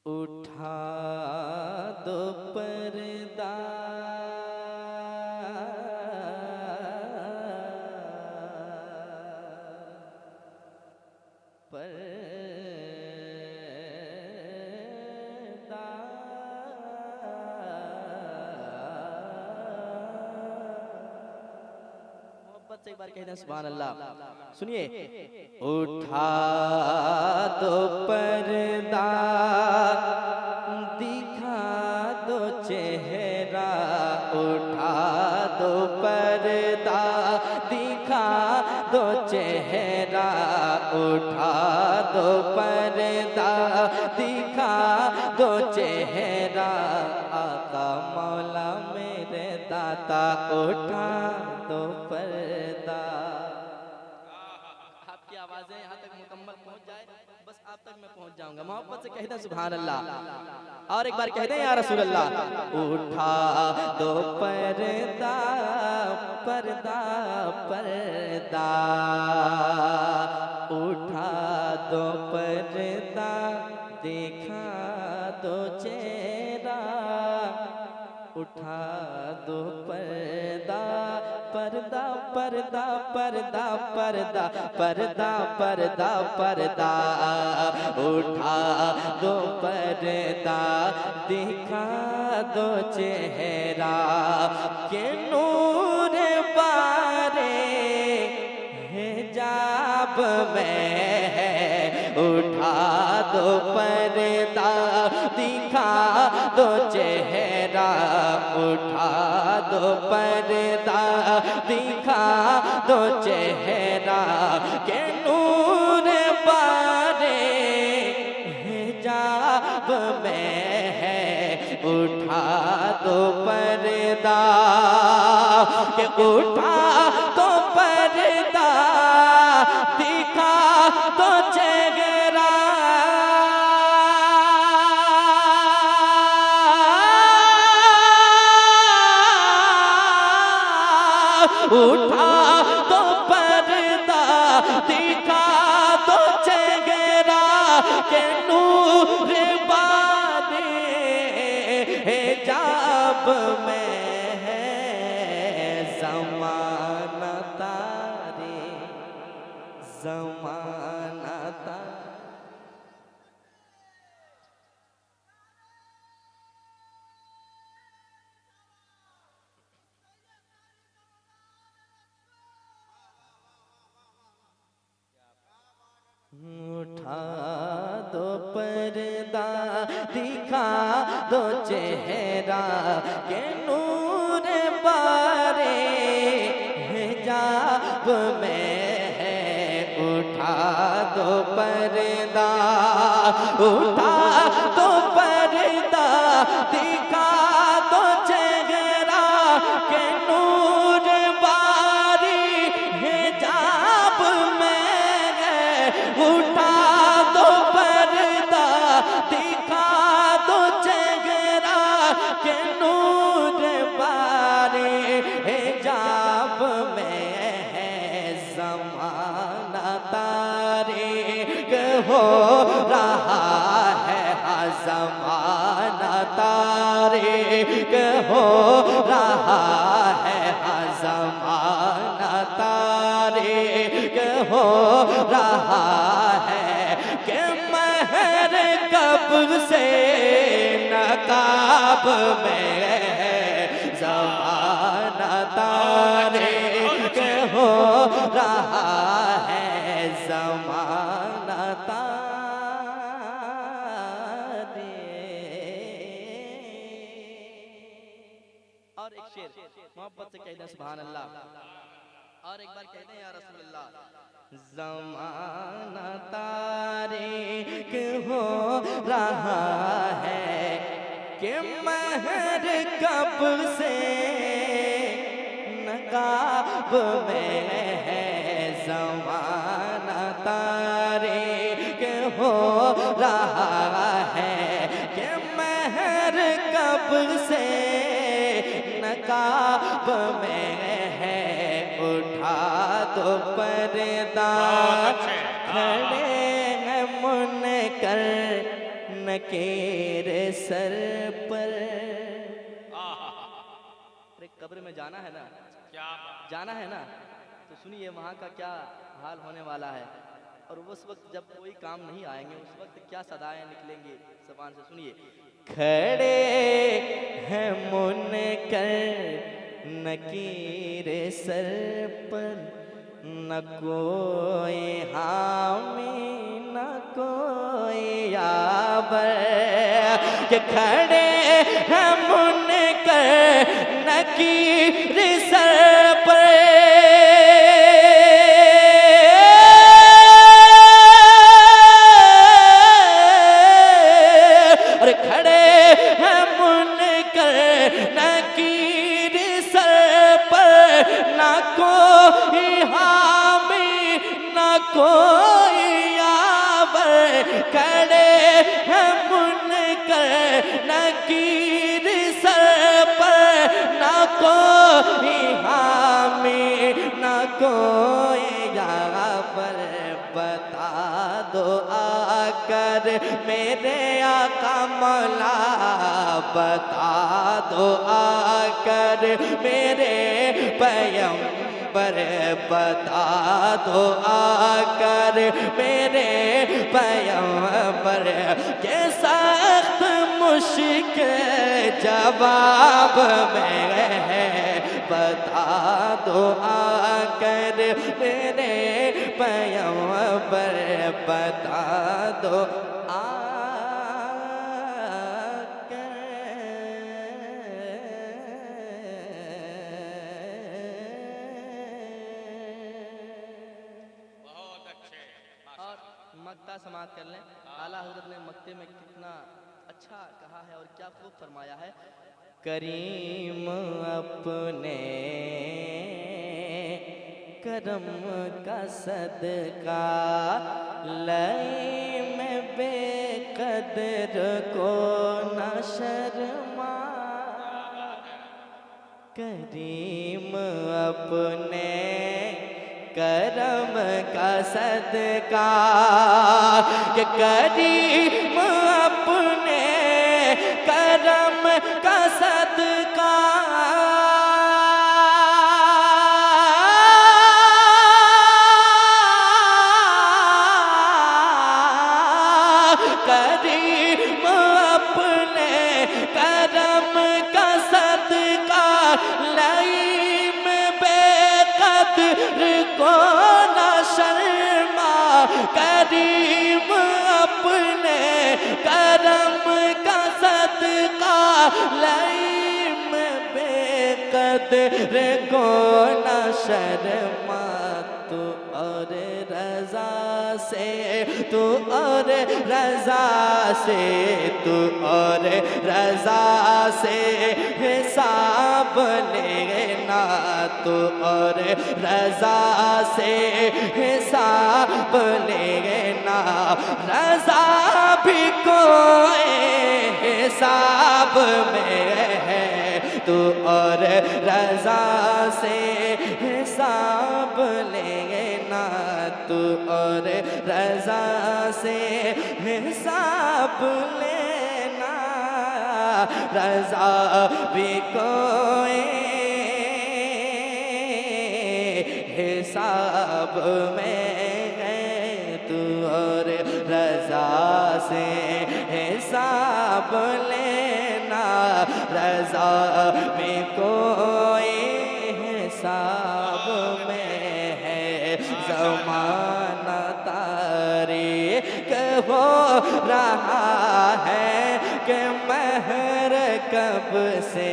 उठा दो पर्दा पर्दा मोहब्बत से एक बार कह दें सुभान अल्लाह। सुनिए, उठा दो पर्दा दिखा दो चेहरा, उठा दो पर्दा दिखा दो चेहरा, उठा दो पर्दा दिखा दो चेहरा, आका मौला मेरे दाता उठा दो पर्दा। आपकी आवाजें यहाँ तक मुकम्मल पहुँच जाए, बस आप तक मैं पहुँच जाऊंगा। मोहब्बत से कह दें सुभान अल्लाह। और एक बार कह दें या रसूल अल्लाह। उठा दो पर्दा पर्दा पर्दा, उठा दो पर्दा देखा दो चेहरा, उठा दो पर्दा पर्दा पर्दा पर्दा पर्दा पर्दा पर्दा पर्दा, उठा दो पर्दा दिखा दो चेहरा, के नूर बारे हिजाब में है, उठा दो पर्दा दिखा दो चेहरा, उठा दो पर्दा दिखा दो चेहरा, के नूर बारे हिजाब में है, उठा दो पर्दा, के उठा दो पर्दा दिखा दो चेहरा, उठा दो पर्दा दिखा दो चेहरा, के नूर बारे हिजाब में है, ज़माना तारे ज़माना तारे। उठा दो पर्दा दिखा दो चेहरा, के नूर बारे हिजाब में है, उठा दो पर्दा, उठा दो पर्दा दिखा दो चेहरा, के नूर बारी हिजाब में है, उठा दो पर्दा दिखा दो चेहरा, के नूर बारे हिजाब में है, ज़माना तारीक हो रहा है, ज़माना तारीक हो रहा है, ज़माना तारीक हो रहा है, कि महर कब से नकाब में है, ज़माना तारीक हो रहा है, ज़माना तारीक। और एक शेर मोहब्बत से कह दें सुभान अल्लाह। और एक बार कह दें या रसूल अल्लाह। ज़माना तारीक हो रहा है, कि महर कब से नकाब में है, ज़माना तारीक हो रहा है, कि महर कब से नकाब में है, उठा दो पर्दा खड़े हैं मुनकर नकेर सर पर। अरे कब्र में जाना है ना, क्या जाना है ना, तो सुनिए वहाँ का क्या हाल होने वाला है। और उस वक्त जब कोई काम नहीं आएंगे उस वक्त क्या सदाएं निकलेंगी ज़बान से, सुनिए। खड़े हैं मुनकर नकीर सर पर, न कोई हामी न कोई याबर। कि खड़े हैं मुनकर नकीर सर पर, कोई यावर। खड़े हैं मुनकर नकीर सर पर, न कोई हामी न कोई यावर। बता दो आकर मेरे आका मौला, बता दो आकर मेरे पैगंबर, बता दो आकर मेरे पैगंबर। के सख्त मुश्किल जवाब में है, बता दो आकर मेरे पैगंबर, बता दो मक्ता समाप्त कर लें। आला हज़रत ने मक्ते में कितना अच्छा कहा है और क्या खूब फरमाया है। करीम अपने करम का सदका लई में बेकदर को न शर्मा। करीम अपने करम का सदका, कि करीम अपने करम का सदका करीम अपने करम का सदका लई में बेकदर को न शर्मा। करीम अपने करम का सदका लई में बेकदर को न शर्मा। तू और रजा से, तू और रजा से, तू और रजा से हिसाब लेना, तू और रजा से हिसाब लेना। रजा भी कोई हिसाब में है, तू और रजा से हिसाब लेना, तू और रजा से हिसाब लेना। रजा भी कोई हिसाब में है, तू और रजा से हिसाब लेना। रजा भी कोई हिसाब में है। ज़माना तारीख हो रहा है कि महर कब से